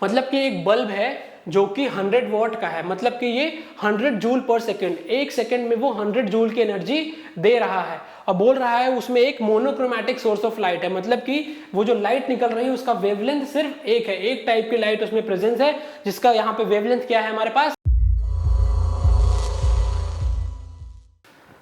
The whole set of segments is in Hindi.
मतलब कि एक बल्ब है जो कि 100 वॉट का है, मतलब कि ये 100 जूल पर सेकेंड, एक सेकेंड में वो 100 जूल की एनर्जी दे रहा है और बोल रहा है उसमें एक मोनोक्रोमैटिक सोर्स ऑफ लाइट है, मतलब कि वो जो लाइट निकल रही है उसका वेवलेंथ सिर्फ एक है, एक टाइप की लाइट उसमें प्रेजेंस है, जिसका यहाँ पे वेवलेंथ क्या है हमारे पास।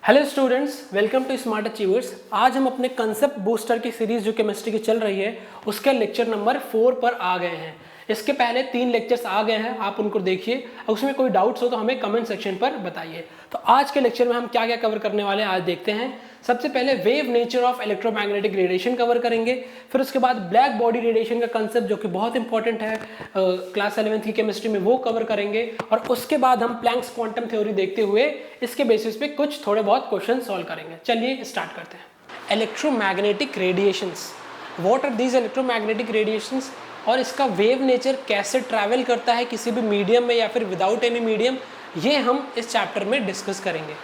Hello students, welcome to smart achievers. आज हम अपने कंसेप्ट बूस्टर की सीरीज जो केमिस्ट्री की चल रही है उसके लेक्चर नंबर 4 पर आ गए हैं। इसके पहले 3 लेक्चर्स आ गए हैं, आप उनको देखिए। उसमें कोई डाउट्स हो तो हमें कमेंट सेक्शन पर बताइए। तो आज के लेक्चर में हम क्या क्या कवर करने वाले हैं आज देखते हैं। सबसे पहले wave nature of electromagnetic radiation cover करेंगे, फिर उसके बाद ब्लैक बॉडी रेडिएशन का कंसेप्ट जो कि बहुत इंपॉर्टेंट है क्लास 11th की केमिस्ट्री में, वो कवर करेंगे। और उसके बाद हम प्लैंक्स क्वांटम थ्योरी देखते हुए इसके बेसिस पे कुछ थोड़े बहुत क्वेश्चन सॉल्व करेंगे। चलिए स्टार्ट करते हैं। Electromagnetic radiations, what are these electromagnetic radiations, और इसका वेव नेचर कैसे ट्रैवल करता है किसी भी मीडियम में या फिर विदाउट एनी मीडियम, ये हम इस चैप्टर में डिस्कस करेंगे।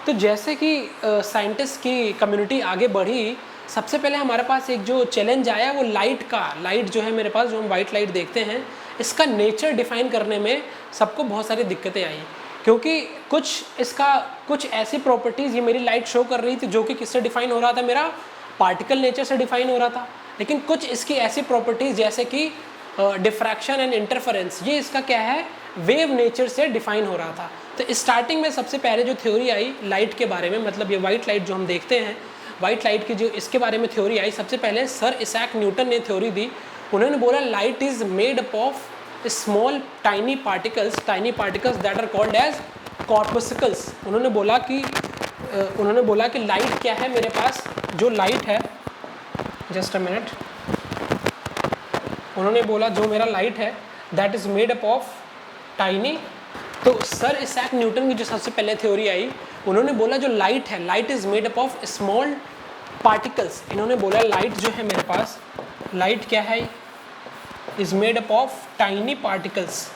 तो जैसे कि साइंटिस्ट की कम्युनिटी आगे बढ़ी, सबसे पहले हमारे पास एक जो चैलेंज आया वो लाइट का। लाइट जो है मेरे पास, जो हम वाइट लाइट देखते हैं, इसका नेचर डिफाइन करने में सबको बहुत सारी दिक्कतें आई, क्योंकि कुछ ऐसी प्रॉपर्टीज़ ये मेरी लाइट शो कर रही थी जो कि किससे डिफाइन हो रहा था, मेरा पार्टिकल नेचर से डिफाइन हो रहा था। लेकिन कुछ इसकी ऐसी प्रॉपर्टीज़ जैसे कि डिफ्रैक्शन एंड इंटरफेरेंस, ये इसका क्या है, वेव नेचर से डिफाइन हो रहा था। तो स्टार्टिंग में सबसे पहले जो थ्योरी आई लाइट के बारे में, मतलब ये वाइट लाइट जो हम देखते हैं, वाइट लाइट की जो इसके बारे में थ्योरी आई, सबसे पहले सर इसैक न्यूटन ने थ्योरी दी। उन्होंने बोला light is made up of small tiny particles that are called as corpuscles. उन्होंने बोला कि लाइट क्या है, मेरे पास जो लाइट है, जस्ट अ मिनट, उन्होंने बोला जो मेरा लाइट है that is made up of tiny. तो सर इसैक न्यूटन की जो सबसे पहले थ्योरी आई, उन्होंने बोला जो लाइट है, light is made up of small particles. इन्होंने बोला लाइट जो है मेरे पास, लाइट क्या है, is made up of tiny particles,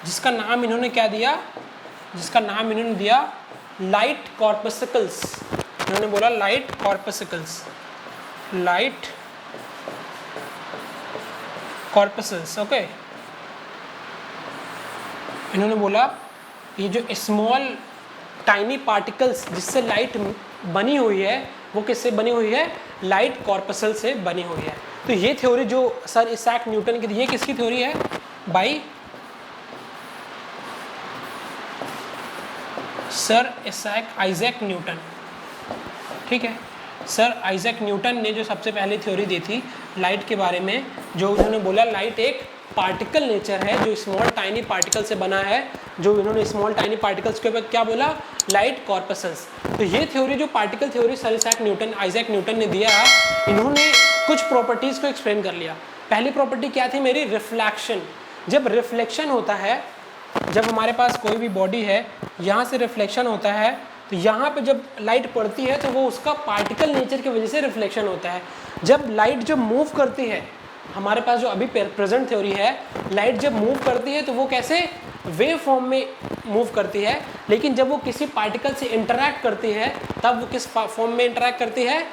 जिसका नाम इन्होंने क्या दिया, जिसका नाम इन्होंने दिया लाइट कॉर्पस्कल्स। इन्होंने बोला लाइट कॉर्पस्कल्स, ओके। इन्होंने बोला ये जो स्मॉल टाइनी पार्टिकल्स जिससे लाइट बनी हुई है, वो किससे बनी हुई है, लाइट कॉर्पसल से बनी हुई है। तो ये थ्योरी जो सर इसैक न्यूटन की थी, ये किसकी थ्योरी है, बाय सर आइजैक न्यूटन, ठीक है। सर आइजैक न्यूटन ने जो सबसे पहले थ्योरी दी थी लाइट के बारे में, जो उन्होंने बोला लाइट एक पार्टिकल नेचर है जो स्मॉल टाइनी पार्टिकल से बना है, जो इन्होंने स्मॉल टाइनी पार्टिकल्स के ऊपर क्या बोला, लाइट कॉर्पसल्स। तो ये थ्योरी जो particle theory sir Isaac Newton ने दिया, इन्होंने कुछ प्रॉपर्टीज़ को एक्सप्लेन कर लिया। पहली प्रॉपर्टी क्या थी मेरी, रिफ्लेक्शन। जब रिफ्लेक्शन होता है, जब हमारे पास कोई भी बॉडी है, यहाँ से रिफ्लेक्शन होता है, तो यहाँ पे जब लाइट पड़ती है तो वो उसका पार्टिकल नेचर की वजह से रिफ्लेक्शन होता है। जब लाइट जब मूव करती है, हमारे पास जो अभी प्रेजेंट थ्योरी है, लाइट जब मूव करती है तो वो कैसे, वेव फॉर्म में मूव करती है। लेकिन जब वो किसी पार्टिकल से इंटरैक्ट करती है, तब वो किस फॉर्म में इंटरैक्ट करती है,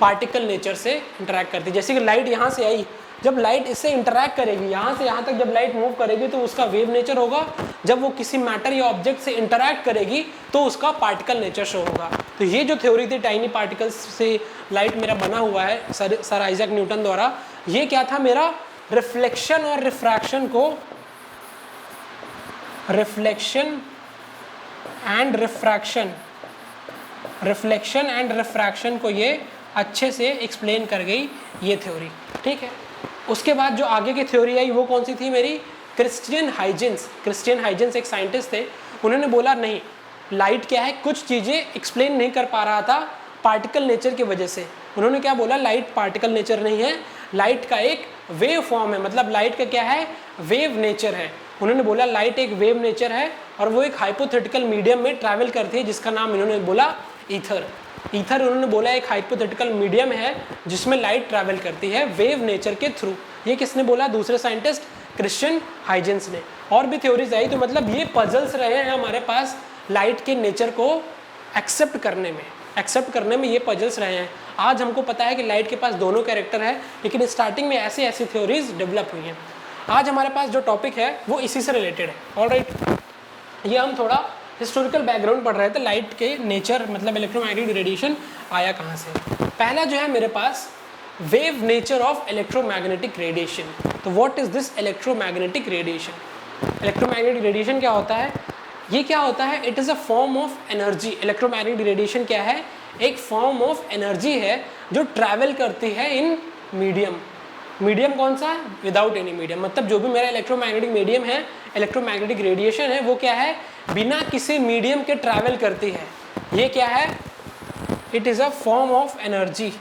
पार्टिकल नेचर से इंटरैक्ट करती है। जैसे कि लाइट यहाँ से आई, जब लाइट इससे इंटरैक्ट करेगी, यहाँ से यहाँ तक जब लाइट मूव करेगी तो उसका वेव नेचर होगा। जब वो किसी मैटर या ऑब्जेक्ट से इंटरैक्ट करेगी तो उसका पार्टिकल नेचर शो होगा। तो ये जो थ्योरी थी टाइनी पार्टिकल्स से लाइट मेरा बना हुआ है सर आइजैक न्यूटन द्वारा, ये क्या था मेरा, रिफ्लेक्शन और रिफ्रैक्शन को, रिफ्लेक्शन एंड रिफ्रैक्शन को ये अच्छे से एक्सप्लेन कर गई ये थ्योरी, ठीक है। उसके बाद जो आगे की थ्योरी आई वो कौन सी थी मेरी, क्रिस्टियन हाइजेंस एक साइंटिस्ट थे। उन्होंने बोला नहीं, लाइट क्या है, कुछ चीज़ें एक्सप्लेन नहीं कर पा रहा था पार्टिकल नेचर की वजह से। उन्होंने क्या बोला, लाइट पार्टिकल नेचर नहीं है, लाइट का एक वेव फॉर्म है, मतलब लाइट का क्या है, वेव नेचर है। उन्होंने बोला लाइट एक वेव नेचर है और वो एक हाइपोथेटिकल मीडियम में ट्रैवल करती है, जिसका नाम इन्होंने बोला ईथर। उन्होंने बोला एक हाइपोथेटिकल मीडियम है जिसमें लाइट ट्रैवल करती है वेव नेचर के थ्रू। ये किसने बोला, दूसरे साइंटिस्ट क्रिश्चियन हाइजेंस ने। और भी थ्योरीज आई। तो मतलब ये पजल्स रहे हैं हमारे पास लाइट के नेचर को एक्सेप्ट करने में, एक्सेप्ट करने में ये पजल्स रहे हैं। आज हमको पता है कि लाइट के पास दोनों कैरेक्टर है, लेकिन स्टार्टिंग में ऐसी ऐसी थ्योरीज डेवलप हुई हैं। आज हमारे पास जो टॉपिक है वो इसी से रिलेटेड है। ऑलराइट, ये हम थोड़ा हिस्टोरिकल बैकग्राउंड पढ़ रहे थे, लाइट के नेचर मतलब इलेक्ट्रोमैग्नेटिक रेडिएशन आया कहाँ से। पहला जो है मेरे पास wave nature of electromagnetic radiation. तो what is this electromagnetic radiation? Electromagnetic radiation क्या होता है? ये क्या होता है? It is a form of energy. Electromagnetic radiation क्या है? एक फॉर्म ऑफ एनर्जी है जो ट्रैवल करती है इन मीडियम। मीडियम कौन सा? विदाउट एनी मीडियम, मतलब जो भी मेरा इलेक्ट्रोमैग्नेटिक मीडियम है, इलेक्ट्रोमैग्नेटिक रेडिएशन है, वो क्या है? बिना किसी मीडियम के ट्रैवल करती है। ये क्या है? It is a form of energy.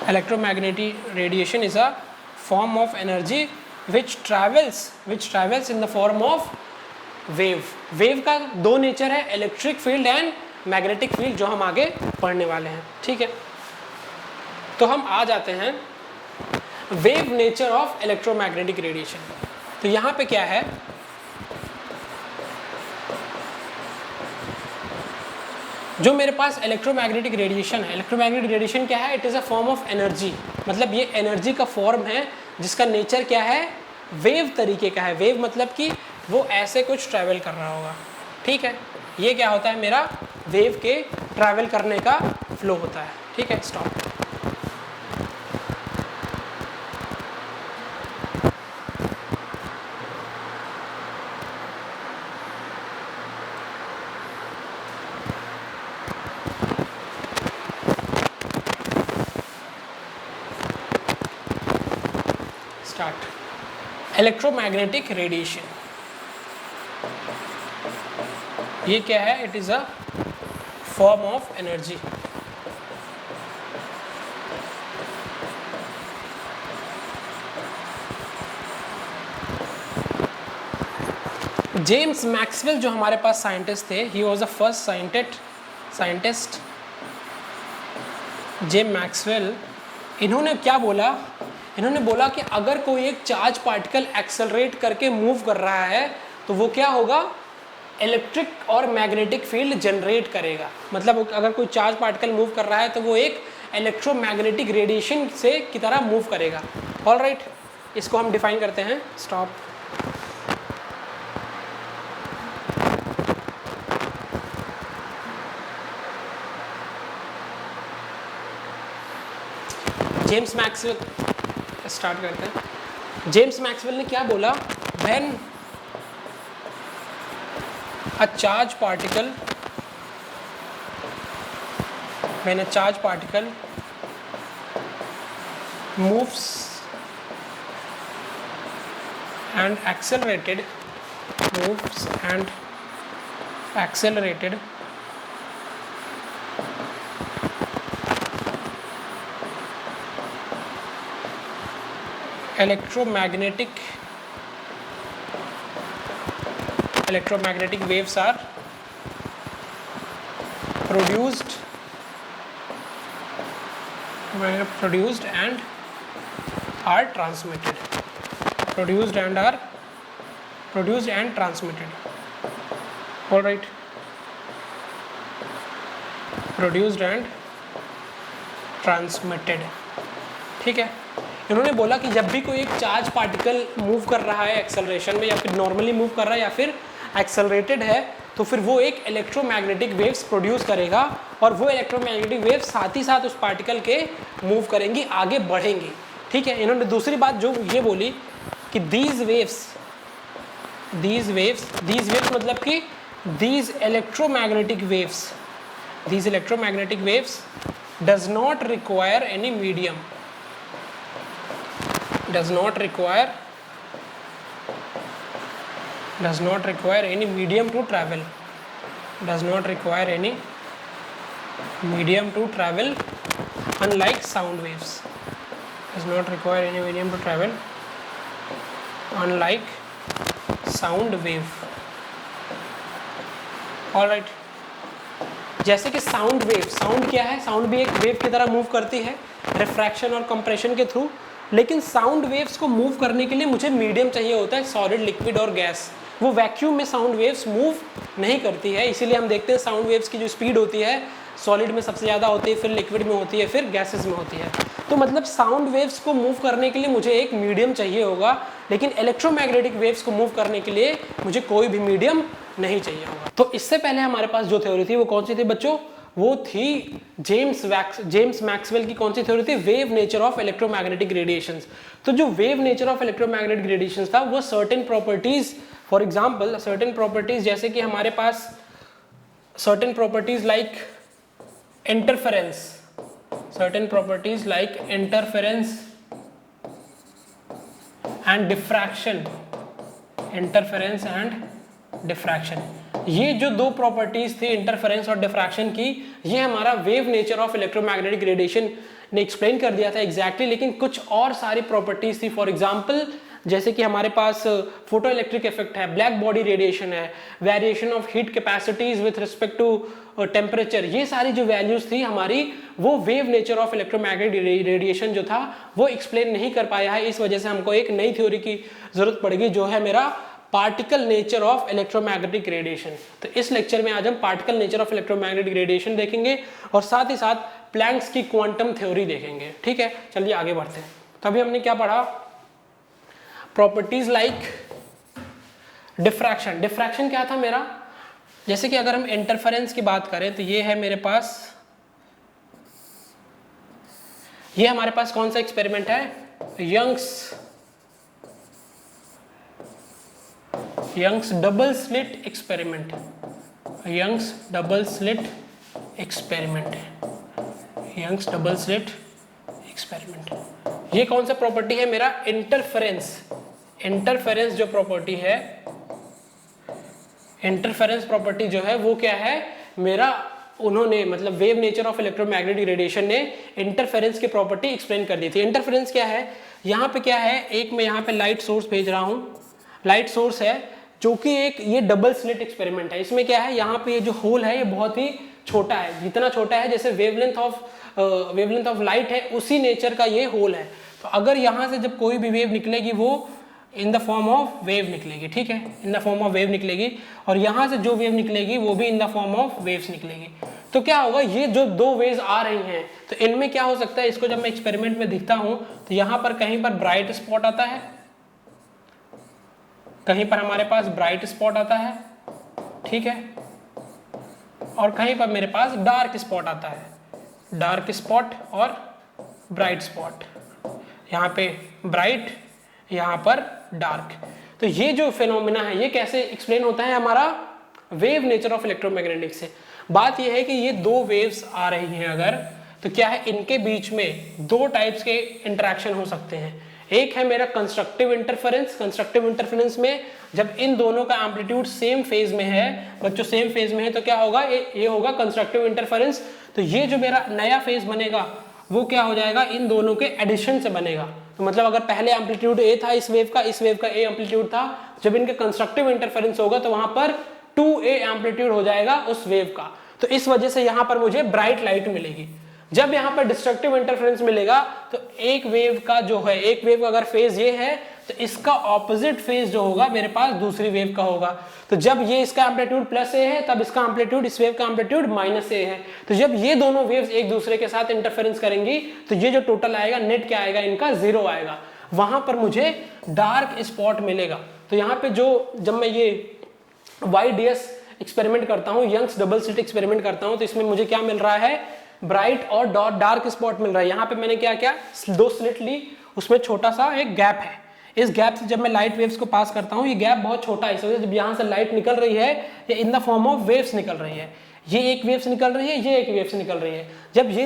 Electromagnetic radiation is a form of energy which travels in the form of wave। Wave का दो नेचर है, electric field and magnetic field, जो हम आगे पढ़ने वाले हैं। ठीक है, तो हम आ जाते हैं wave nature of electromagnetic radiation. तो यहाँ पे क्या है? जो मेरे पास इलेक्ट्रोमैग्नेटिक रेडिएशन है, इलेक्ट्रोमैग्नेटिक रेडिएशन क्या है? It is a form of energy, मतलब ये एनर्जी का फॉर्म है जिसका नेचर क्या है? वेव तरीके का है। वेव मतलब कि वो ऐसे कुछ ट्रैवल कर रहा होगा। ठीक है, ये क्या होता है? मेरा वेव के ट्रैवल करने का फ्लो होता है। ठीक है, स्टॉप। इलेक्ट्रोमैग्नेटिक रेडिएशन ये क्या है? It is a form of energy. James Maxwell जो हमारे पास साइंटिस्ट थे, he was the first scientist James Maxwell. इन्होंने क्या बोला? इन्होंने बोला कि अगर कोई एक चार्ज पार्टिकल एक्सेलरेट करके मूव कर रहा है तो वो क्या होगा? इलेक्ट्रिक और मैग्नेटिक फील्ड जनरेट करेगा। मतलब अगर कोई चार्ज पार्टिकल मूव कर रहा है तो वो एक इलेक्ट्रोमैग्नेटिक रेडिएशन से की तरह मूव करेगा। ऑलराइट, इसको हम डिफाइन करते हैं। स्टॉप। जेम्स मैक्सवेल, स्टार्ट करते हैं। जेम्स मैक्सवेल ने क्या बोला? When a charge particle moves and accelerated electromagnetic waves are produced and are transmitted. All right, produced and transmitted। ठीक है, इन्होंने बोला कि जब भी कोई एक चार्ज पार्टिकल मूव कर रहा है एक्सेलरेशन में, या फिर नॉर्मली मूव कर रहा है, या फिर एक्सेलरेटेड है, तो फिर वो एक इलेक्ट्रोमैग्नेटिक वेव्स प्रोड्यूस करेगा, और वो इलेक्ट्रोमैग्नेटिक वेव्स साथ ही साथ उस पार्टिकल के मूव करेंगी, आगे बढ़ेंगी। ठीक है, इन्होंने दूसरी बात जो ये बोली कि दीज वेव्स मतलब कि these electromagnetic waves does not require any medium, does not require any medium to travel, unlike sound waves, unlike sound wave। Alright, जैसे कि साउंड क्या है? साउंड भी एक वेव की तरह मूव करती है रिफ्रैक्शन और कंप्रेशन के थ्रू, लेकिन साउंड वेव्स को मूव करने के लिए मुझे मीडियम चाहिए होता है, सॉलिड, लिक्विड और गैस। वो वैक्यूम में साउंड वेव्स मूव नहीं करती है। इसीलिए हम देखते हैं साउंड वेव्स की जो स्पीड होती है सॉलिड में सबसे ज़्यादा होती है, फिर लिक्विड में होती है, फिर गैसेस में होती है। तो मतलब साउंड वेव्स को मूव करने के लिए मुझे एक मीडियम चाहिए होगा, लेकिन इलेक्ट्रोमैग्नेटिक वेव्स को मूव करने के लिए मुझे कोई भी मीडियम नहीं चाहिए होगा। तो इससे पहले हमारे पास जो थ्योरी थी वो कौन सी थी बच्चों? वो थी जेम्स मैक्सवेल की कौन सी थ्योरी थी? Wave nature of electromagnetic radiations. तो जो wave nature of electromagnetic radiations था वो certain properties, for example certain properties जैसे कि हमारे पास certain properties like interference, certain properties like interference and diffraction, interference and diffraction, ये जो दो प्रॉपर्टीज थी इंटरफेरेंस और डिफ्रैक्शन की, ये हमारा wave nature of electromagnetic radiation ने एक्सप्लेन कर दिया था एग्जैक्टली। लेकिन कुछ और सारी प्रॉपर्टीज थी, फॉर एग्जांपल जैसे कि हमारे पास फोटो इलेक्ट्रिक इफेक्ट है, ब्लैक बॉडी रेडिएशन है, variation of heat capacities with respect to temperature, ये सारी जो वैल्यूज थी हमारी, वो wave nature of electromagnetic radiation जो था वो एक्सप्लेन नहीं कर पाया है। इस वजह से हमको एक नई थ्योरी की जरूरत पड़ेगी जो है मेरा particle nature of electromagnetic radiation. तो इस लेक्चर में आज हम particle nature of electromagnetic radiation देखेंगे और साथ ही साथ प्लैंक्स की क्वांटम थ्योरी देखेंगे। ठीक है, चलिए आगे बढ़ते हैं। तो अभी हमने क्या पढ़ा? Properties like diffraction. डिफ्रैक्शन क्या था मेरा? जैसे कि अगर हम इंटरफेरेंस की बात करें तो ये है मेरे पास, ये हमारे पास कौन सा एक्सपेरिमेंट है? Young's double slit experiment, Young's double slit experiment, Young's double slit experiment. ये कौन सा प्रॉपर्टी है मेरा? इंटरफेरेंस। इंटरफेरेंस जो प्रॉपर्टी है, इंटरफेरेंस प्रॉपर्टी जो है वो क्या है मेरा? उन्होंने मतलब wave nature of electromagnetic radiation ने इंटरफेरेंस की प्रॉपर्टी एक्सप्लेन कर दी थी। इंटरफेरेंस क्या है? यहाँ पे क्या है, एक मैं यहाँ पे लाइट सोर्स भेज रहा हूँ, लाइट सोर्स है जो कि एक ये डबल स्लिट एक्सपेरिमेंट है। इसमें क्या है, यहाँ पे ये जो होल है ये बहुत ही छोटा है, जितना छोटा है जैसे वेवलेंथ ऑफ लाइट है उसी नेचर का ये होल है। तो अगर यहाँ से जब कोई भी वेव निकलेगी वो in the form of wave निकलेगी, ठीक है, in the form of wave निकलेगी, और यहाँ से जो वेव निकलेगी वो भी in the form of waves निकलेगी। तो क्या होगा, ये जो दो वेव्स आ रही हैं तो इनमें क्या हो सकता है, इसको जब मैं एक्सपेरिमेंट में दिखता हूँ तो यहाँ पर कहीं पर ब्राइट स्पॉट आता है, कहीं पर हमारे पास ब्राइट स्पॉट आता है, ठीक है, और कहीं पर मेरे पास डार्क स्पॉट आता है, डार्क स्पॉट और ब्राइट स्पॉट, यहाँ पे ब्राइट, यहाँ पर डार्क। तो ये जो फिनोमेना है ये कैसे एक्सप्लेन होता है हमारा वेव नेचर ऑफ इलेक्ट्रोमैग्नेटिक से। बात ये है कि ये दो वेव्स आ रही हैं अगर, तो क्या है इनके बीच में दो टाइप्स के इंटरेक्शन हो सकते हैं। एक है मेरा कंस्ट्रक्टिव इंटरफेरेंस। कंस्ट्रक्टिव इंटरफेरेंस में जब इन दोनों का एम्पलीट्यूड सेम फेज में है, बच्चों सेम फेज में है, तो क्या होगा, ये होगा कंस्ट्रक्टिव इंटरफेरेंस। तो ये जो मेरा नया फेज बनेगा वो क्या हो जाएगा, इन दोनों के एडिशन से बनेगा। तो मतलब अगर पहले एम्पलीट्यूड ए था इस वेव का ए एम्पलीट्यूड था, जब इनके कंस्ट्रक्टिव इंटरफेरेंस होगा तो वहां पर 2a एम्पलीट्यूड हो जाएगा उस वेव का। तो इस वजह से यहां पर मुझे ब्राइट लाइट मिलेगी। जब यहाँ पर डिस्ट्रक्टिव इंटरफेरेंस मिलेगा तो एक वेव का जो है, एक वेव का अगर फेज ये है तो इसका ऑपोजिट फेज जो होगा मेरे पास दूसरी वेव का होगा। तो जब ये इसका एम्पलीट्यूड प्लस ए है तब इसका एम्पलीट्यूड, इस वेव का एम्पलीट्यूड माइनस ए है। तो जब ये दोनों वेव्स एक दूसरे के साथ इंटरफेरेंस करेंगी तो ये जो टोटल आएगा नेट क्या आएगा, इनका 0 आएगा। वहां पर मुझे डार्क स्पॉट मिलेगा। तो यहाँ पे जब मैं ये YDS एक्सपेरिमेंट करता हूँ, यंग्स डबल स्लिट एक्सपेरिमेंट करता हूँ, तो इसमें मुझे क्या मिल रहा है, ब्राइट और डार्क स्पॉट मिल रहा है। यहाँ पे मैंने क्या किया, दो स्लिट ली, उसमें छोटा सा एक गैप है, इस गैप से जब मैं लाइट वेव्स को पास करता हूँ, ये गैप बहुत छोटा है, इस वजह से जब यहाँ से लाइट निकल रही है ये in the form of waves निकल रही है। ये एक वेव से निकल रही है, ये एक वेव से निकल रही है। जब ये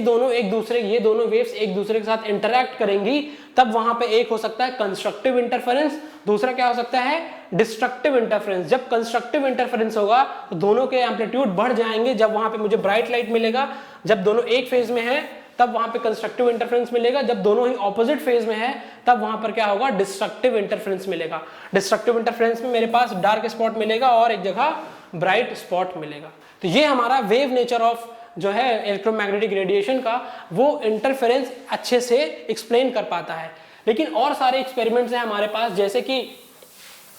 दोनों वेव्स एक दूसरे के साथ इंटरैक्ट करेंगी तब वहां पे एक हो सकता है कंस्ट्रक्टिव इंटरफेरेंस, दूसरा क्या हो सकता है, डिस्ट्रक्टिव इंटरफेरेंस। जब कंस्ट्रक्टिव इंटरफेरेंस होगा तो दोनों के एम्पलीट्यूड बढ़ जाएंगे, जब वहां पे मुझे ब्राइट लाइट मिलेगा। जब दोनों एक फेज में है तब वहां पे कंस्ट्रक्टिव इंटरफेरेंस मिलेगा, जब दोनों ही ऑपोजिट फेज में है तब वहां पर क्या होगा, डिस्ट्रक्टिव इंटरफेरेंस मिलेगा। डिस्ट्रक्टिव इंटरफेरेंस में मेरे पास डार्क स्पॉट मिलेगा और एक जगह ब्राइट स्पॉट मिलेगा। तो ये हमारा वेव नेचर ऑफ जो है इलेक्ट्रोमैग्नेटिक रेडिएशन का वो इंटरफेरेंस अच्छे से एक्सप्लेन कर पाता है। लेकिन और सारे एक्सपेरिमेंट्स हैं हमारे पास, जैसे कि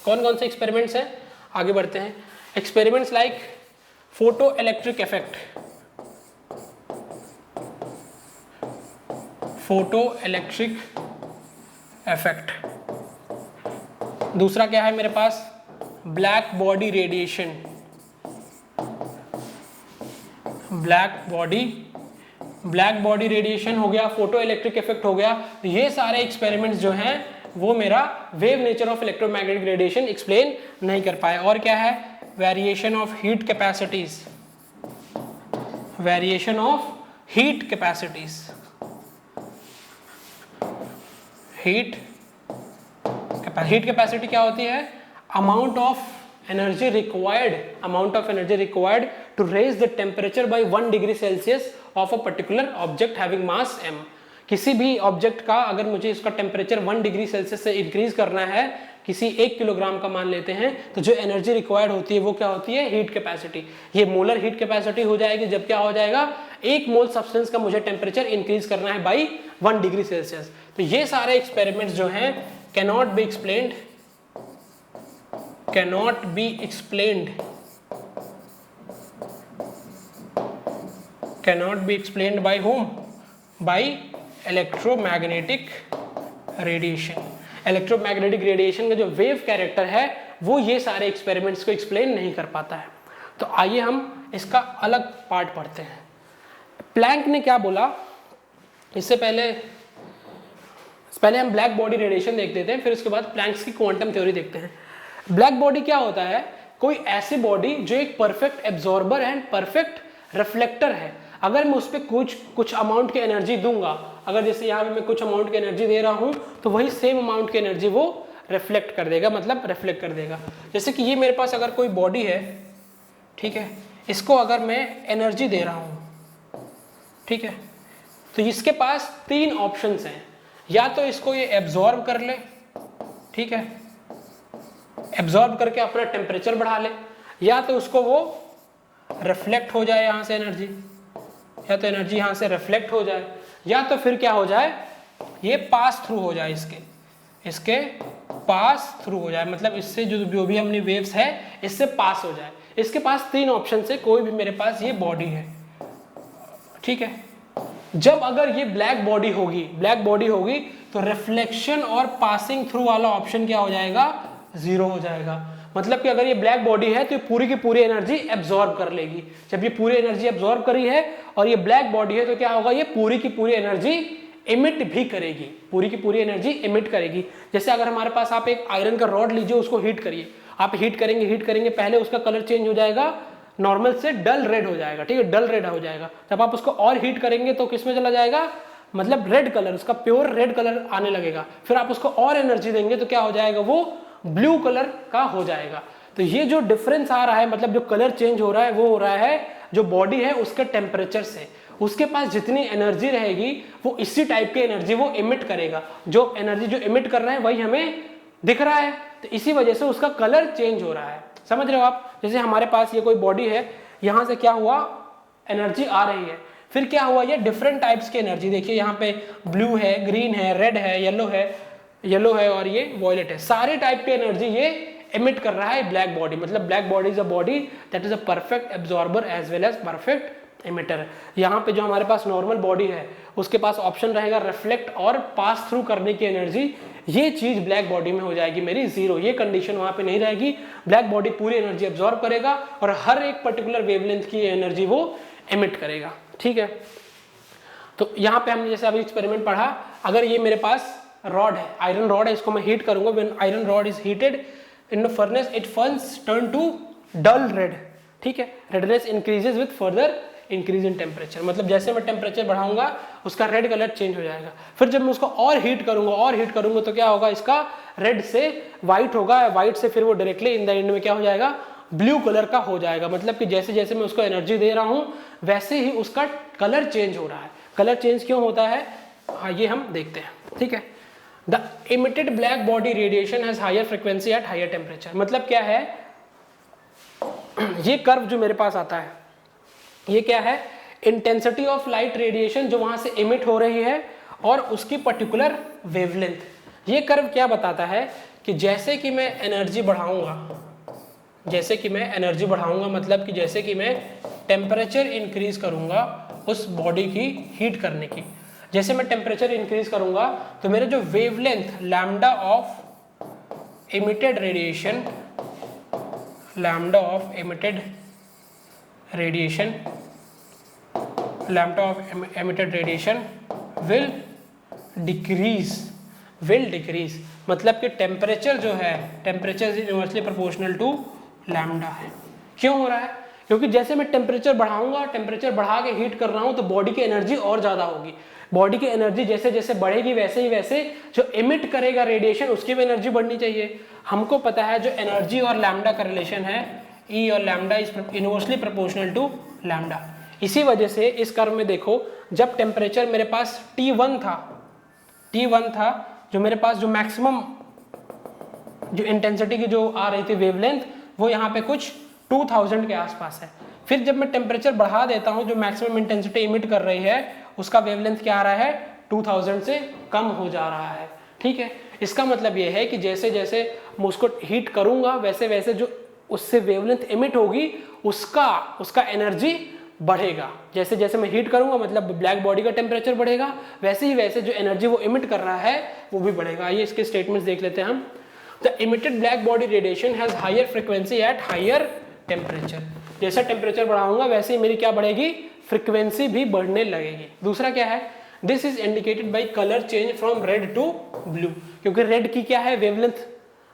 कौन कौन से एक्सपेरिमेंट्स हैं, आगे बढ़ते हैं। Experiments like photo electric effect, photo electric effect. दूसरा क्या है मेरे पास, black body radiation, black body radiation हो गया, फोटो इलेक्ट्रिक इफेक्ट हो गया। तो ये सारे एक्सपेरिमेंट्स जो हैं वो मेरा wave nature of electromagnetic radiation explain नहीं कर पाए। और क्या है, variation of heat capacities, variation of heat capacities, heat capacity क्या होती है, amount of energy required to raise the temperature by 1 degree Celsius of a particular object having mass m। किसी भी ऑब्जेक्ट का अगर मुझे इसका टेम्परेचर 1 डिग्री सेल्सियस से इंक्रीज करना है, किसी 1 किलोग्राम का मान लेते हैं, तो जो एनर्जी रिक्वायर्ड होती है वो क्या होती है, हीट कैपेसिटी। ये मोलर हीट कैपेसिटी हो जाएगी जब क्या हो जाएगा, 1 मोल सब्सटेंस का मुझे टेम्परेचर इंक्रीज करना है बाई 1 डिग्री सेल्सियस। तो ये सारे एक्सपेरिमेंट्स जो हैं cannot be explained by whom? By electromagnetic radiation। Electromagnetic radiation का जो वेव कैरेक्टर है वो ये सारे एक्सपेरिमेंट्स को एक्सप्लेन नहीं कर पाता है। तो आइए हम इसका अलग पार्ट पढ़ते हैं। प्लैंक ने क्या बोला, इससे पहले हम ब्लैक बॉडी रेडिएशन देख लेते हैं, फिर उसके बाद प्लैंक्स की क्वांटम थ्योरी देखते हैं। ब्लैक बॉडी क्या होता है, कोई ऐसी बॉडी जो एक perfect absorber and perfect reflector है। अगर मैं उस पर कुछ अमाउंट की एनर्जी दूंगा, अगर जैसे यहाँ पे मैं कुछ अमाउंट की एनर्जी दे रहा हूँ तो वही सेम अमाउंट की एनर्जी वो रिफ्लेक्ट कर देगा, मतलब रिफ्लेक्ट कर देगा। जैसे कि ये मेरे पास अगर कोई बॉडी है, ठीक है, इसको अगर मैं एनर्जी दे रहा हूँ, ठीक है, तो इसके पास 3 ऑप्शंस हैं। या तो इसको ये एब्जॉर्ब कर ले, ठीक है, एब्जॉर्ब करके अपना टेम्परेचर बढ़ा ले, या तो उसको वो रिफ्लेक्ट हो जाए यहाँ से एनर्जी, या तो एनर्जी यहाँ से रिफ्लेक्ट हो जाए, या तो फिर क्या हो जाए, ये पास थ्रू हो जाए, इसके पास थ्रू हो जाए, मतलब इससे जो भी हमने वेव्स है इससे पास हो जाए। इसके पास 3 ऑप्शन से कोई भी मेरे पास ये बॉडी है, ठीक है। जब अगर ये ब्लैक बॉडी होगी तो रिफ्लेक्शन और पासिंग थ्रू वाला ऑप्शन क्या हो जाएगा, 0 हो जाएगा। मतलब कि अगर ये ब्लैक बॉडी है तो ये पूरी की पूरी एनर्जी एब्जॉर्ब कर लेगी। जब ये पूरी एनर्जी एब्जॉर्ब करी है और ये ब्लैक बॉडी है तो क्या होगा, ये पूरी की पूरी एनर्जी इमिट भी करेगी, पूरी की पूरी एनर्जी इमिट करेगी। जैसे अगर हमारे पास आप एक आयरन का रॉड लीजिए, उसको हीट करिए, आप हीट करेंगे, पहले उसका कलर चेंज हो जाएगा, नॉर्मल से डल रेड हो जाएगा, ठीक है, डल रेड हो जाएगा। जब आप उसको और हीट करेंगे तो किस में चला जाएगा, मतलब रेड कलर, उसका प्योर रेड कलर आने लगेगा। फिर आप उसको और एनर्जी देंगे तो क्या हो जाएगा, वो ब्लू कलर का हो जाएगा। तो ये जो डिफरेंस आ रहा है, मतलब जो कलर चेंज हो रहा है, वो हो रहा है जो बॉडी है उसके टेम्परेचर से। उसके पास जितनी एनर्जी रहेगी वो इसी टाइप की एनर्जी वो इमिट करेगा। जो एनर्जी जो इमिट कर रहा है वही हमें दिख रहा है, तो इसी वजह से उसका कलर चेंज हो रहा है। समझ रहे हो आप? जैसे हमारे पास ये कोई बॉडी है, यहाँ से क्या हुआ, एनर्जी आ रही है, फिर क्या हुआ, ये डिफरेंट टाइप्स की एनर्जी, देखिए यहाँ पे ब्लू है, ग्रीन है, रेड है, येलो है और ये वॉयलेट है, सारे टाइप की एनर्जी ये एमिट कर रहा है ब्लैक बॉडी। मतलब black body is a body that is a perfect absorber as well as perfect emitter. यहाँ पे जो हमारे पास नॉर्मल बॉडी है उसके पास ऑप्शन रहेगा रिफ्लेक्ट और पास थ्रू करने की एनर्जी, ये चीज ब्लैक बॉडी में हो जाएगी मेरी 0। ये कंडीशन वहां पे नहीं रहेगी, ब्लैक बॉडी पूरी एनर्जी एब्जॉर्ब करेगा और हर एक पर्टिकुलर वेवलेंथ की एनर्जी वो एमिट करेगा, ठीक है। तो यहाँ पे हमने जैसे अभी एक्सपेरिमेंट पढ़ा, अगर ये मेरे पास रॉड है, आयरन रॉड है, इसको मैं हीट करूंगा, when iron rod is heated in the furnace it first turn to dull red, ठीक है, redness increases with further increase in temperature. मतलब जैसे मैं टेम्परेचर बढ़ाऊंगा उसका रेड कलर चेंज हो जाएगा। फिर जब मैं उसको और हीट करूंगा तो क्या होगा, इसका रेड से व्हाइट होगा, व्हाइट से फिर वो डायरेक्टली इन द एंड में क्या हो जाएगा, ब्लू कलर का हो जाएगा। मतलब कि जैसे जैसे मैं उसको एनर्जी दे रहा हूं वैसे ही उसका कलर चेंज हो रहा है। कलर चेंज क्यों होता है, हाँ ये हम देखते हैं, ठीक है। The emitted black body radiation has higher frequency at higher temperature. मतलब क्या है, ये कर्व जो मेरे पास आता है ये क्या है, इंटेंसिटी ऑफ लाइट रेडिएशन जो वहां से इमिट हो रही है और उसकी पर्टिकुलर वेवलेंथ। ये कर्व क्या बताता है कि जैसे कि मैं एनर्जी बढ़ाऊंगा, जैसे कि मैं एनर्जी बढ़ाऊंगा, मतलब कि जैसे कि मैं टेम्परेचर इंक्रीज करूंगा उस बॉडी की हीट करने की। जैसे मैं टेम्परेचर इंक्रीज करूंगा तो मेरा जो wavelength lambda of emitted radiation, lambda of emitted radiation, lambda of emitted radiation will decrease, मतलब कि टेम्परेचर जो है, temperature is inversely proportional to lambda है। क्यों हो रहा है? क्योंकि जैसे मैं टेम्परेचर बढ़ाऊंगा, टेम्परेचर बढ़ा के हीट कर रहा हूं तो बॉडी की एनर्जी और ज़्यादा होगी। बॉडी की एनर्जी जैसे जैसे बढ़ेगी वैसे ही वैसे जो इमिट करेगा रेडिएशन उसकी भी एनर्जी बढ़नी चाहिए। हमको पता है जो एनर्जी और लैम्डा का रिलेशन है, ई और lambda is inversely proportional to lambda. इसी वजह से इस कर्व में देखो, जब टेम्परेचर मेरे पास T1 था, जो मेरे पास जो मैक्सिमम जो इंटेंसिटी की जो आ रही थी वेवलेंथ, वो यहाँ पे कुछ 2000 के आसपास है। फिर जब मैं टेम्परेचर बढ़ा देता हूँ, जो मैक्सिमम इंटेंसिटी इमिट कर रही है उसका वेवलेंथ क्या आ रहा है, 2000 से कम हो जा रहा है। ठीक है, इसका मतलब ये है कि जैसे जैसे मैं उसको हीट करूंगा वैसे वैसे जो उससे वेवलेंथ इमिट होगी उसका एनर्जी बढ़ेगा। जैसे जैसे मैं हीट करूंगा मतलब ब्लैक बॉडी का टेम्परेचर बढ़ेगा, वैसे ही वैसे जो एनर्जी वो इमिट कर रहा है वो भी बढ़ेगा। आइए इसके स्टेटमेंट्स देख लेते हैं हम। The emitted black body radiation has higher frequency at higher temperature. जैसा टेम्परेचर बढ़ाऊंगा वैसे ही मेरी क्या बढ़ेगी, फ्रीक्वेंसी भी बढ़ने लगेगी। दूसरा क्या है, this is indicated by colour change from red to blue, क्योंकि रेड की क्या है, वेवलेंथ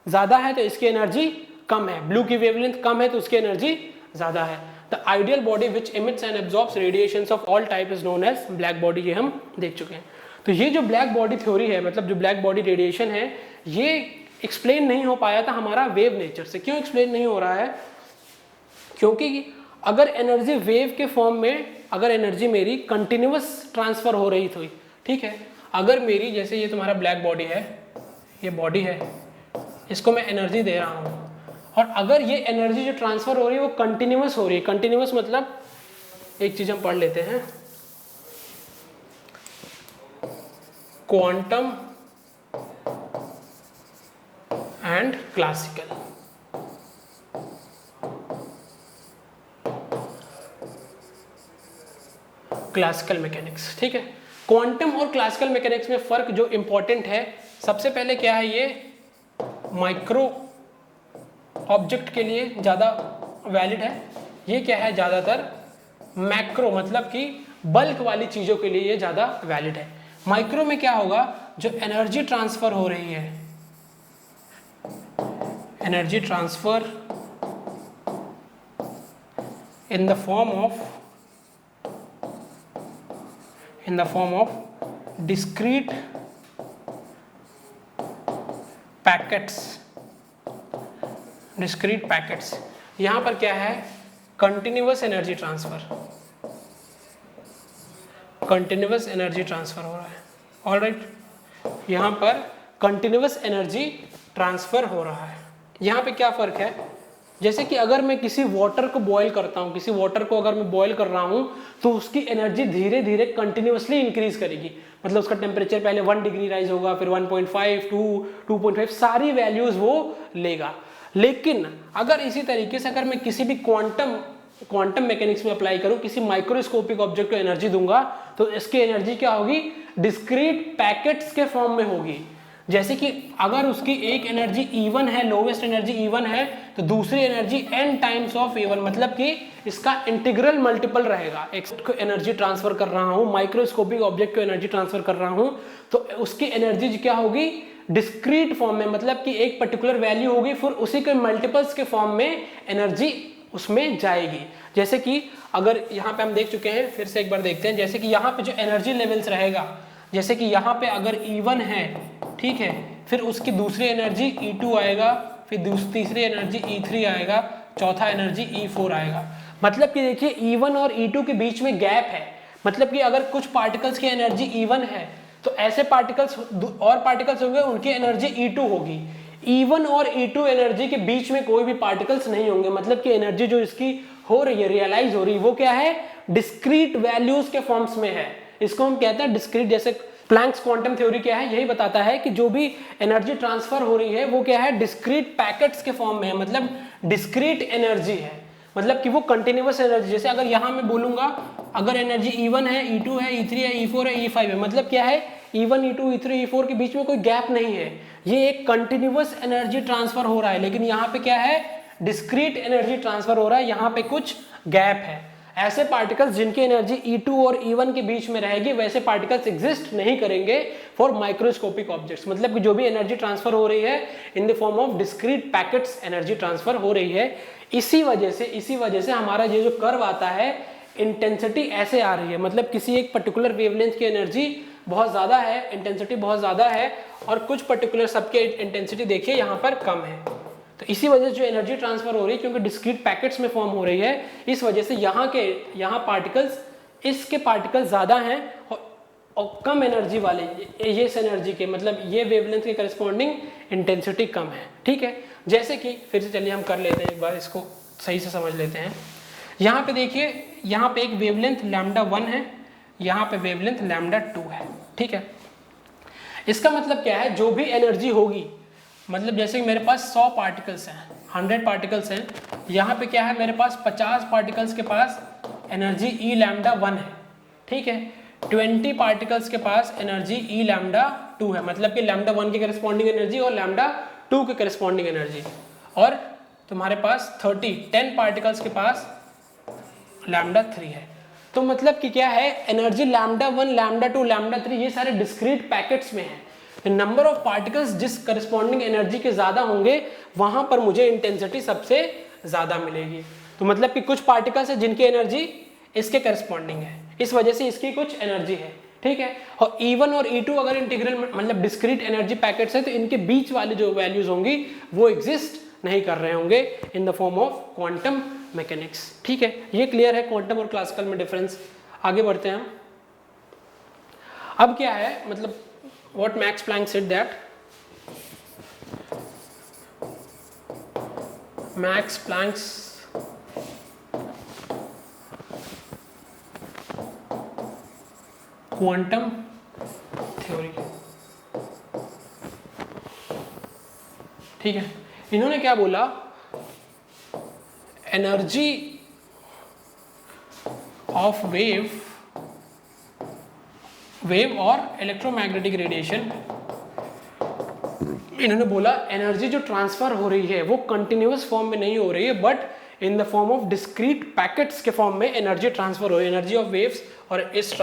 ज्यादा है तो इसकी एनर्जी कम है, ब्लू की वेवलेंथ कम है तो उसकी एनर्जी ज्यादा है। The ideal body which emits and absorbs radiations of all type is known as black body, ये हम देख चुके हैं। तो ये जो ब्लैक बॉडी थ्योरी है, मतलब जो ब्लैक बॉडी रेडिएशन है, ये एक्सप्लेन नहीं हो पाया था हमारा वेव नेचर से। क्यों एक्सप्लेन नहीं हो रहा है? क्योंकि अगर एनर्जी वेव के फॉर्म में, अगर एनर्जी मेरी कंटिन्यूअस ट्रांसफर हो रही थी, ठीक है, अगर मेरी जैसे ये तुम्हारा ब्लैक बॉडी है, ये बॉडी है, इसको मैं एनर्जी दे रहा हूँ, और अगर ये एनर्जी जो ट्रांसफर हो रही है वो कंटिन्यूअस हो रही है, कंटिन्यूअस मतलब एक चीज हम पढ़ लेते हैं, quantum and classical. Classical mechanics, ठीक है। क्वांटम और क्लासिकल मैकेनिक्स में फर्क जो इंपॉर्टेंट है, सबसे पहले क्या है, ये माइक्रो ऑब्जेक्ट के लिए ज़्यादा वैलिड है, ये क्या है ज़्यादातर मैक्रो मतलब कि बल्क वाली चीज़ों के लिए ये ज़्यादा वैलिड है। माइक्रो में क्या होगा, जो एनर्जी ट्रांसफर हो रही है, energy transfer in the form of discrete packets, यहां पर क्या है, कंटिन्यूअस एनर्जी ट्रांसफर हो रहा है। ऑलराइट, यहां पर कंटिन्यूअस एनर्जी ट्रांसफर हो रहा है। यहां पे क्या फर्क है, जैसे कि अगर मैं किसी वाटर को बॉयल करता हूं, किसी वाटर को अगर मैं बॉयल कर रहा हूं तो उसकी एनर्जी धीरे धीरे कंटिन्यूअसली इंक्रीज करेगी, मतलब उसका टेम्परेचर पहले 1 डिग्री राइज होगा, फिर 1.5, 2, 2.5 सारी वैल्यूज वो लेगा। लेकिन अगर इसी तरीके से अगर मैं किसी भी क्वांटम मैकेनिक्स में अप्लाई करूं, किसी माइक्रोस्कोपिक ऑब्जेक्ट को एनर्जी दूंगा तो इसकी एनर्जी क्या होगी, डिस्क्रीट पैकेट्स के फॉर्म में होगी। जैसे कि अगर उसकी एक एनर्जी E1 है, लोवेस्ट एनर्जी E1 है, तो दूसरी energy n times of E1, मतलब कि इसका इंटीग्रल मल्टीपल रहेगा। एक को एनर्जी ट्रांसफर कर रहा हूं, माइक्रोस्कोपिक ऑब्जेक्ट को एनर्जी ट्रांसफर कर रहा हूं, तो उसकी एनर्जी क्या होगी, डिस्क्रीट फॉर्म में, मतलब कि एक पर्टिकुलर वैल्यू होगी, फिर उसी के मल्टीपल्स के फॉर्म में एनर्जी उसमें जाएगी। जैसे कि अगर यहाँ पे हम देख चुके हैं, फिर से एक बार देखते हैं, जैसे कि यहाँ पे जो एनर्जी लेवल्स रहेगा, जैसे कि यहाँ पे अगर E1 है, ठीक है, फिर उसकी दूसरी एनर्जी E2 आएगा, फिर तीसरी एनर्जी E3 आएगा, चौथा एनर्जी E4 आएगा। मतलब कि देखिए E1 और E2 के बीच में गैप है, मतलब कि अगर कुछ पार्टिकल्स की एनर्जी E1 है तो ऐसे पार्टिकल्स और पार्टिकल्स होंगे उनकी एनर्जी E2 होगी। E1 और E2 एनर्जी के बीच में कोई भी पार्टिकल्स नहीं होंगे, मतलब कि एनर्जी जो इसकी हो रही है, रियलाइज हो रही है, वो क्या है, डिस्क्रीट वैल्यूज के फॉर्म्स में है। इसको हम कहते हैं डिस्क्रीट। जैसे प्लैंक्स क्वांटम थ्योरी क्या है, यही बताता है कि जो भी एनर्जी ट्रांसफर हो रही है वो क्या है, डिस्क्रीट पैकेट्स के फॉर्म में है, मतलब डिस्क्रीट एनर्जी है, मतलब कि वो कंटिन्यूअस एनर्जी। जैसे अगर यहाँ मैं बोलूंगा अगर एनर्जी E1 है, E2 है, E3 है, E4 है, E5 है, मतलब क्या है E1, E2, E3, E4 के बीच में कोई गैप नहीं है, ये एक कंटिन्यूअस एनर्जी ट्रांसफर हो रहा है। लेकिन यहाँ पे क्या है, डिस्क्रीट एनर्जी ट्रांसफर हो रहा है, यहाँ पे कुछ गैप है। ऐसे पार्टिकल्स जिनकी एनर्जी E2 और E1 के बीच में रहेगी वैसे पार्टिकल्स एग्जिस्ट नहीं करेंगे फॉर माइक्रोस्कोपिक ऑब्जेक्ट्स। मतलब कि जो भी एनर्जी ट्रांसफर हो रही है in the form of discrete packets energy transfer हो रही है। इसी वजह से हमारा ये जो कर्व आता है इंटेंसिटी ऐसे आ रही है, मतलब किसी एक पर्टिकुलर वेवलेंथ की एनर्जी बहुत ज़्यादा है, इंटेंसिटी बहुत ज़्यादा है, और कुछ पर्टिकुलर सबके इंटेंसिटी देखिए यहाँ पर कम है। तो इसी वजह से जो एनर्जी ट्रांसफर हो रही है क्योंकि डिस्क्रीट पैकेट्स में फॉर्म हो रही है, इस वजह से यहाँ पार्टिकल्स, इसके पार्टिकल्स ज़्यादा हैं और कम एनर्जी वाले ये इस एनर्जी के, मतलब ये वेवलेंथ के करस्पॉन्डिंग इंटेंसिटी कम है। ठीक है, जैसे कि फिर से चलिए हम कर लेते हैं, एक बार इसको सही से समझ लेते हैं। यहाँ पे देखिए, यहाँ पे एक वेवलेंथ λ1 है, यहाँ पे वेवलेंथ λ2 है। ठीक है, इसका मतलब क्या है, जो भी एनर्जी होगी, मतलब जैसे कि मेरे पास 100 पार्टिकल्स हैं, 100 पार्टिकल्स हैं, यहाँ पे क्या है मेरे पास 50 पार्टिकल्स के पास एनर्जी E λ1 है। ठीक है, 20 पार्टिकल्स के पास एनर्जी E λ2 है, मतलब कि λ1 के करस्पॉन्डिंग एनर्जी और λ2 के करस्पॉन्डिंग एनर्जी, और तुम्हारे पास 10 पार्टिकल्स के पास λ3 है। तो मतलब कि क्या है, एनर्जी λ1, λ2, λ3 ये सारे डिस्क्रीट पैकेट्स में है। नंबर ऑफ पार्टिकल्स जिस करस्पॉन्डिंग एनर्जी के ज्यादा होंगे वहां पर मुझे इंटेंसिटी सबसे ज्यादा मिलेगी। तो मतलब कि कुछ पार्टिकल्स है जिनकी एनर्जी इसके करस्पॉन्डिंग है, इस वजह से इसकी कुछ एनर्जी है। ठीक है, और E1 और E2 अगर इंटीग्रल मतलब डिस्क्रीट एनर्जी पैकेट्स है तो इनके बीच वाली जो वैल्यूज होंगी वो एग्जिस्ट नहीं कर रहे होंगे in the form of quantum mechanics. ठीक है, ये क्लियर है क्वांटम और क्लासिकल में डिफरेंस। आगे बढ़ते हैं हम। अब क्या है, मतलब what Max Planck said that Max Planck's quantum theory, ठीक है, इन्होंने क्या बोला, एनर्जी ऑफ वेव और इलेक्ट्रोमैग्नेटिक रेडिएशन, इन्होंने बोला एनर्जी जो ट्रांसफर हो रही है वो कंटिन्यूअस फॉर्म में नहीं हो रही है but in the form of discrete packets के फॉर्म में एनर्जी ट्रांसफर हो रही है। एनर्जी ऑफ वेव्स और is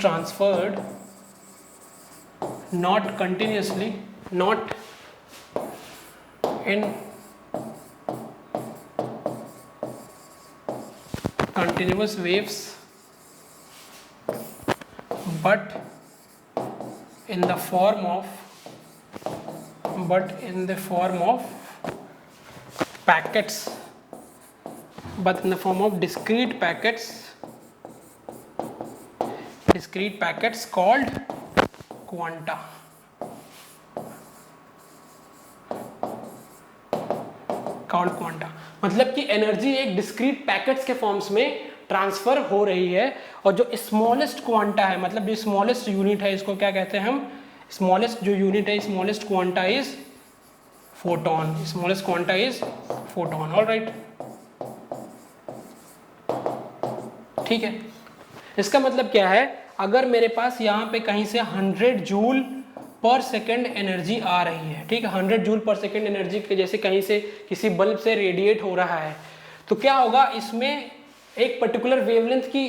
transferred not continuously, not in continuous waves but in the form of packets, but in the form of discrete packets called quanta। मतलब कि एनर्जी एक डिस्क्रीट पैकेट्स के फॉर्म्स में ट्रांसफर हो रही है, और जो स्मॉलेस्ट क्वांटा है, मतलब जो स्मॉलेस्ट यूनिट है, इसको क्या कहते हैं हम, स्मॉलेस्ट जो यूनिट है, smallest quanta is photon. Smallest quanta is photon. Alright, ठीक है, इसका मतलब क्या है, अगर मेरे पास यहाँ पे कहीं से 100 जूल पर सेकेंड एनर्जी आ रही है, ठीक है, 100 जूल पर सेकेंड एनर्जी के जैसे कहीं से किसी बल्ब से रेडिएट हो रहा है, तो क्या होगा, इसमें एक पर्टिकुलर वेवलेंथ की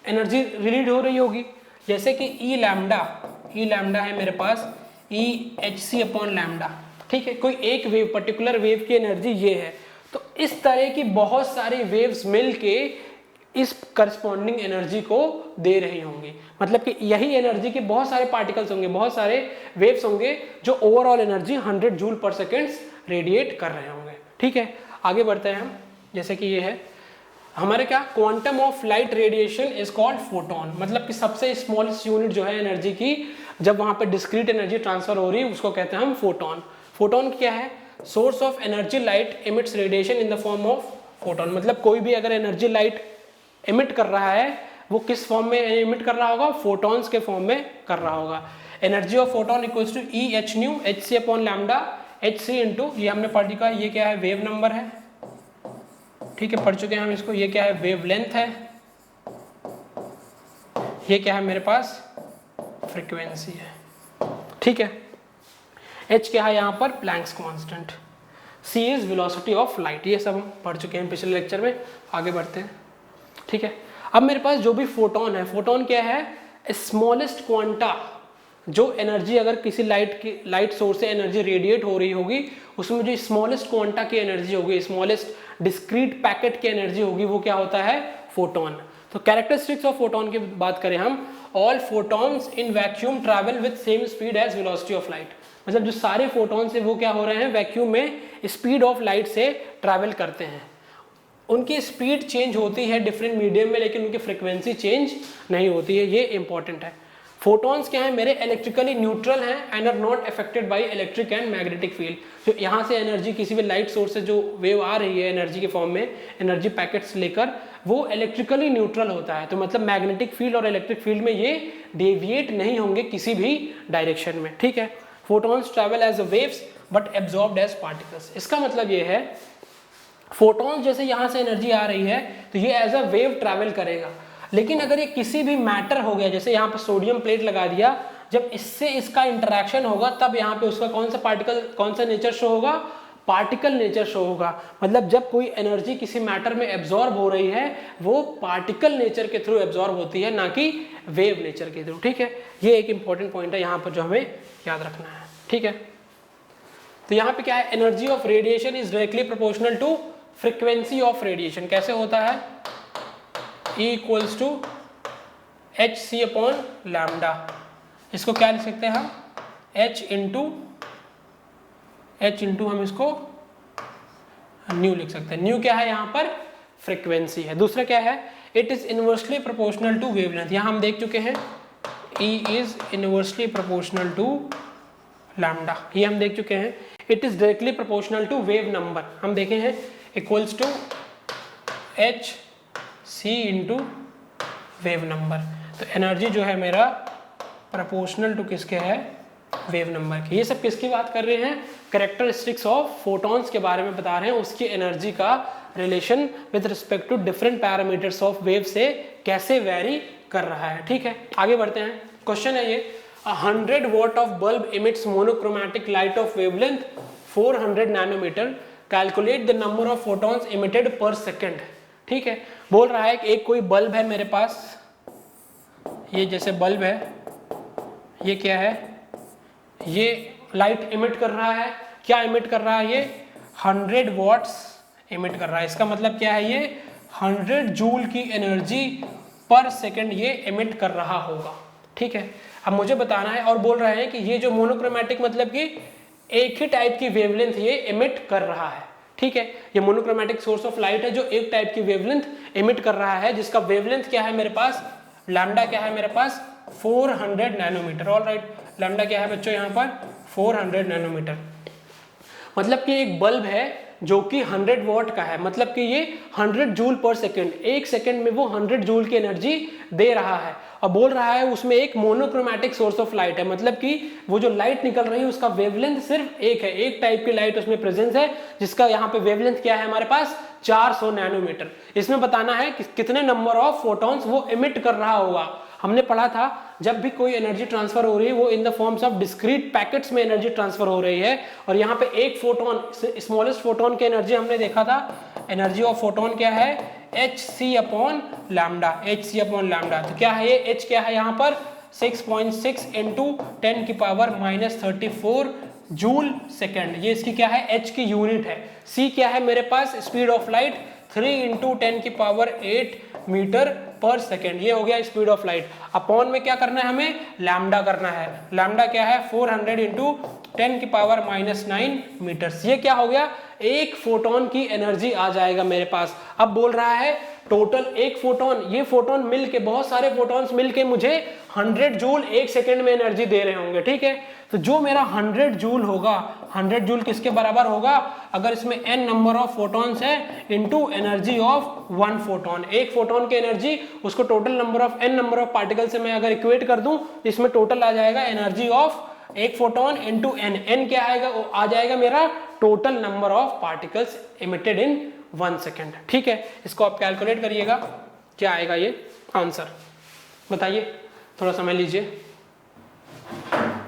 एनर्जी रिलीज हो रही होगी। जैसे कि ई लैम्डा है मेरे पास Ehcλ, ठीक है, कोई एक वेव, पर्टिकुलर वेव की एनर्जी ये है। तो इस तरह की बहुत सारी वेव्स मिलके इस करस्पॉन्डिंग एनर्जी को दे रही होंगी, मतलब कि यही एनर्जी के बहुत सारे पार्टिकल्स होंगे, बहुत सारे वेव्स होंगे जो ओवरऑल एनर्जी 100 जूल पर सेकेंड रेडिएट कर रहे होंगे। ठीक है, आगे बढ़ते हैं हम। जैसे कि ये है हमारे क्या, quantum of light radiation is called photon, मतलब कि सबसे स्मॉलेस्ट यूनिट जो है एनर्जी की, जब वहां पे डिस्क्रीट एनर्जी ट्रांसफर हो रही है उसको कहते हैं हम फोटोन। फोटोन क्या है, source of energy light emits radiation in the form of photon, मतलब कोई भी अगर एनर्जी लाइट इमिट कर रहा है वो किस फॉर्म में इमिट कर रहा होगा, फोटॉन्स के फॉर्म में कर रहा होगा। Energy of photon equals to Ehν, Hc/λ hc into, ये हमने पढ़ लिखा, ये क्या है, वेव नंबर है, ठीक है, पढ़ चुके हैं हम इसको। ये क्या है, वेव लेंथ है, ये क्या है मेरे पास, फ्रीक्वेंसी है, ठीक है। h क्या है यहाँ पर, Planck's constant, c is velocity of light, ये सब हम पढ़ चुके हैं पिछले लेक्चर में। आगे बढ़ते हैं, ठीक है। अब मेरे पास जो भी फोटोन है, फोटोन क्या है, स्मॉलेस्ट क्वांटा, जो एनर्जी अगर किसी लाइट सोर्स से एनर्जी रेडिएट हो रही होगी, उसमें जो स्मॉलेस्ट क्वांटा की एनर्जी होगी, स्मॉलेस्ट डिस्क्रीट पैकेट की एनर्जी होगी, वो क्या होता है, फोटोन। तो कैरेक्टरिस्टिक्स ऑफ फोटोन की बात करें हम, all photons in vacuum travel with same speed as velocity of light, मतलब जो सारे फोटॉन्स है वो क्या हो रहे हैं, वैक्यूम में स्पीड ऑफ लाइट से ट्रैवल करते हैं। उनकी स्पीड चेंज होती है डिफरेंट मीडियम में, लेकिन उनकी फ्रीक्वेंसी चेंज नहीं होती है, ये इंपॉर्टेंट है। फोटॉन्स क्या है मेरे, इलेक्ट्रिकली न्यूट्रल हैं and are not affected by electric and magnetic field. जो यहाँ से एनर्जी किसी भी लाइट सोर्स से जो वेव आ रही है एनर्जी के फॉर्म में, एनर्जी पैकेट्स लेकर, वो इलेक्ट्रिकली न्यूट्रल होता है, तो मतलब मैग्नेटिक फील्ड और इलेक्ट्रिक फील्ड में ये डेविएट नहीं होंगे किसी भी डायरेक्शन में, ठीक है। Photons travel as waves but absorbed as particles, इसका मतलब ये है फोटॉन्स जैसे यहाँ से एनर्जी आ रही है तो ये एज अ वेव ट्रैवल करेगा, लेकिन अगर ये किसी भी मैटर हो गया, जैसे यहाँ पर सोडियम प्लेट लगा दिया, जब इससे इसका इंटरेक्शन होगा तब यहाँ पे उसका कौन सा पार्टिकल, कौन सा नेचर शो होगा, पार्टिकल नेचर शो होगा। मतलब जब कोई एनर्जी किसी मैटर में एब्जॉर्ब हो रही है वो पार्टिकल नेचर के थ्रू एब्जॉर्ब होती है, ना कि वेव नेचर के थ्रू, ठीक है। ये एक इंपॉर्टेंट पॉइंट है यहाँ पर जो हमें याद रखना है, ठीक है। तो यहाँ पे क्या है, energy of radiation is directly proportional to frequency of radiation. कैसे होता है, E equals to h c upon lambda. इसको क्या लिख सकते हैं हम, H इंटू हम इसको न्यू लिख सकते हैं। न्यू क्या है यहाँ पर, फ्रीक्वेंसी है। दूसरा क्या है, it is inversely proportional to wavelength, यहाँ हम देख चुके हैं E is inversely proportional to lambda, ये हम देख चुके हैं। It is directly proportional to wave number, हम देखे हैं, equals to h c into wave number. तो एनर्जी जो है मेरा प्रोपोर्शनल टू किसके है, वेव नंबर की। ये सब किसकी बात कर रहे हैं, कैरेक्टरिस्टिक्स ऑफ फोटॉन्स के बारे में बता रहे हैं, उसकी एनर्जी का relation with respect to different parameters of wave से कैसे वेरी कर रहा है, ठीक है। आगे बढ़ते हैं, क्वेश्चन है ये, 100 watt of bulb emits monochromatic light of wavelength 400 nanometer, calculate the number of photons emitted per second, ठीक है। बोल रहा है कि एक कोई बल्ब है मेरे पास, ये जैसे बल्ब है, ये क्या है, ये लाइट इमिट कर रहा है, क्या इमिट कर रहा है, ये 100 वॉट्स इमिट कर रहा है। इसका मतलब क्या है, ये 100 जूल की एनर्जी पर सेकंड ये इमिट कर रहा होगा, ठीक है। अब मुझे बताना है, और बोल रहे हैं कि ये जो मोनोक्रोमैटिक मतलब कि एक ही टाइप की वेवलेंथ ये इमिट कर रहा है, ठीक है। ये मोनोक्रोमैटिक सोर्स ऑफ लाइट है जो एक टाइप की वेवलेंथ इमिट कर रहा है, जिसका वेवलेंथ क्या है मेरे पास, लैम्डा क्या है मेरे पास, 400 नैनोमीटर। ऑल राइट, लैम्डा क्या है बच्चों यहाँ पर, 400 नैनोमीटर। मतलब कि एक बल्ब है जो कि 100 वॉट का है, मतलब कि ये 100 जूल पर सेकंड, एक सेकंड में वो 100 जूल की एनर्जी दे रहा है, और बोल रहा है उसमें एक मोनोक्रोमैटिक सोर्स ऑफ लाइट है, मतलब कि वो जो लाइट निकल रही है उसका वेवलेंथ सिर्फ एक है, एक टाइप की लाइट उसमें प्रेजेंस है, जिसका यहाँ पे वेवलेंथ क्या है हमारे पास, 400 नैनोमीटर। इसमें बताना है कि कितने नंबर ऑफ फोटॉन्स वो इमिट कर रहा होगा। हमने पढ़ा था जब भी कोई एनर्जी ट्रांसफर हो रही है वो in the forms of discrete packets में एनर्जी ट्रांसफर हो रही है, और यहाँ पे एक फोटोन, स्मॉलेस्ट फोटोन की एनर्जी हमने देखा था, एनर्जी ऑफ फोटोन क्या है, h c upon lambda, h c upon lambda. तो क्या है ये, एच क्या है यहाँ पर, 6.6 इंटू 10 की पावर -34 जूल सेकेंड, ये इसकी क्या है, एच की यूनिट है। सी क्या है मेरे पास, स्पीड ऑफ लाइट 3 इंटू 10 की पावर 8 मीटर पर सेकेंड, ये हो गया स्पीड ऑफ लाइट। अपॉन में क्या करना है हमें, लैम्डा करना है। लैम्डा क्या है, 400 इंटू 10 की पावर -9 मीटर्स। ये क्या हो गया, एक फोटोन की एनर्जी आ जाएगा मेरे पास। अब बोल रहा है टोटल एक फोटोन, ये फोटोन मिलके, बहुत सारे फोटॉन्स मिलके मुझे 100 जूल एक सेकंड में एनर्जी दे रहे होंगे, ठीक है। तो जो मेरा 100 जूल होगा, 100 जूल किसके बराबर होगा, अगर इसमें n नंबर ऑफ फोटॉन्स है इनटू एनर्जी ऑफ 1 फोटोन, एक फोटोन की एनर्जी उसको total number of n number of particle से मैं अगर इक्वेट कर दूं, इसमें टोटल आ जाएगा एनर्जी ऑफ एक फोटोन इंटू एन, एन क्या आएगा, वो आ जाएगा मेरा total number of particles emitted in 1 second. ठीक है, इसको आप कैलकुलेट करिएगा, क्या आएगा ये आंसर, बताइए, थोड़ा समय लीजिए।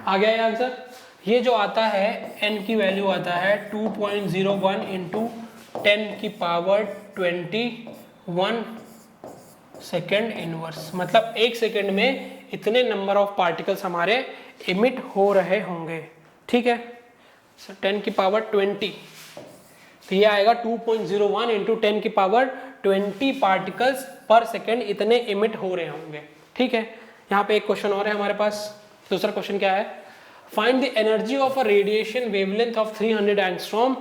आ गया ये आंसर। ये जो आता है n की वैल्यू आता है 2.01 इंटू 10 की पावर 21 सेकेंड इनवर्स, मतलब 1 सेकेंड में इतने नंबर ऑफ पार्टिकल्स हमारे इमिट हो रहे होंगे। ठीक है, 10 की पावर 20, तो ये आएगा 2.01 इंटू 10 की पावर 20 पार्टिकल्स पर सेकेंड इतने इमिट हो रहे होंगे। ठीक है, यहाँ पे एक क्वेश्चन और है हमारे पास। दूसरा क्वेश्चन क्या है, find the energy of a radiation wavelength of 300 angstrom.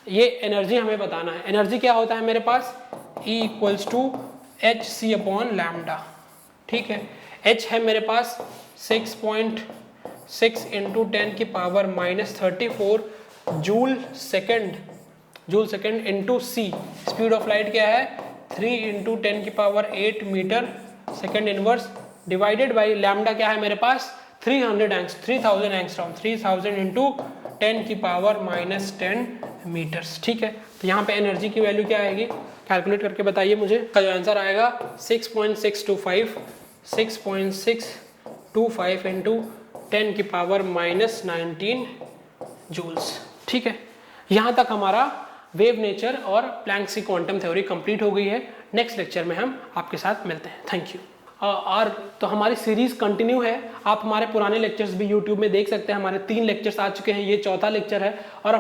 ये एनर्जी हमें बताना है। एनर्जी क्या होता है मेरे पास, E equals to h c upon lambda. ठीक है, H है मेरे पास 6.6 इंटू 10 की power -34 joule second into c. Speed of light क्या है, 3 इंटू 10 की power 8 metre second inverse, divided by lambda क्या है मेरे पास 3000 एंगस्ट्रॉम, 3000 इंटू 10 की पावर -10 मीटर्स। ठीक है, तो यहाँ पे एनर्जी की वैल्यू क्या आएगी, कैलकुलेट करके बताइए मुझे। का जो आंसर आएगा 6.625 इंटू 10 की पावर -19 जूल्स। ठीक है, यहाँ तक हमारा वेव नेचर और प्लैंक्स की क्वांटम थ्योरी कंप्लीट हो गई है। नेक्स्ट लेक्चर में हम आपके साथ मिलते हैं। Thank you. और तो हमारी सीरीज कंटिन्यू है, आप हमारे पुराने लेक्चर्स भी यूट्यूब में देख सकते हैं। हमारे 3 लेक्चर्स आ चुके हैं, ये 4था लेक्चर है। और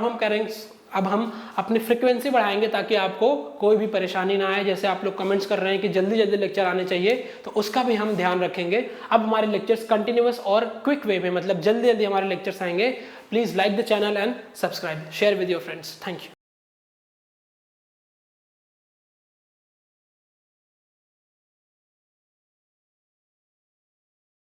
अब हम अपनी फ्रिक्वेंसी बढ़ाएंगे ताकि आपको कोई भी परेशानी ना आए। जैसे आप लोग कमेंट्स कर रहे हैं कि जल्दी जल्दी लेक्चर आने चाहिए, तो उसका भी हम ध्यान रखेंगे। अब हमारे लेक्चर्स कंटिन्यूअस और क्विक वे में, मतलब जल्दी जल्दी हमारे लेक्चर्स आएंगे। Please like the channel and subscribe, share with your friends. Thank you.